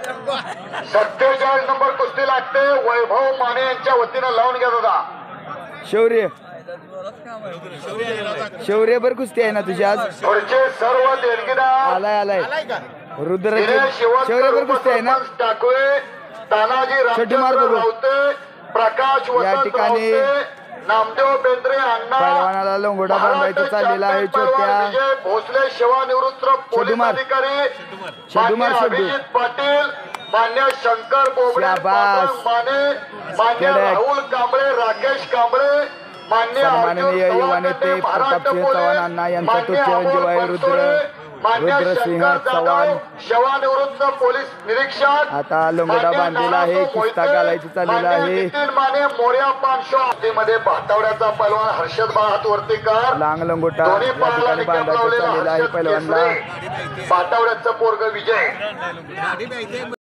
47 number कुस्ती लागते वैभव माने यांच्या वतीनं लावून घ्या दादा. शौर्य शौर्य बर कुस्ती आहे ना तुझी आज? पुढचे सर्व देणगीदार आलाय आलाय रुद्र शौर्य बर कुस्ती आहे ना? टाकवे तानाजी रावते प्रकाश या ठिकाणी नामदेव बेंद्रे अण्णा पैलवानाला लंगोटा बांधायचा चाललेला आहे. छोट्या भोसले सेवानिवृत्त पोलीस अधिकारी शड्डूमार अभिजित पाटील मान्य शंकर बोबडे माने मान्य राहुल कांबळे राकेश कांबळे मान्य सन्माननीय युवा नेते प्रतापसिंह चव्हाण अण्णा यांचा तो चिरंजीव आहे रुद्रसिंह चव्हाण. सेवानिवृत्त पोलीस निरीक्षक आता लंगोटा बांधलेला आहे. किस्ता घालायची चाललेला आहे. माने मोर्या पानशो मध्ये भातावड्याचा पैलवान हर्षद बाळ हात वरती कर लांग लंगोटा या ठिकाणी बांधायचा चाललेला आहे. पैलवानला भातावड्याचा पोरग विजय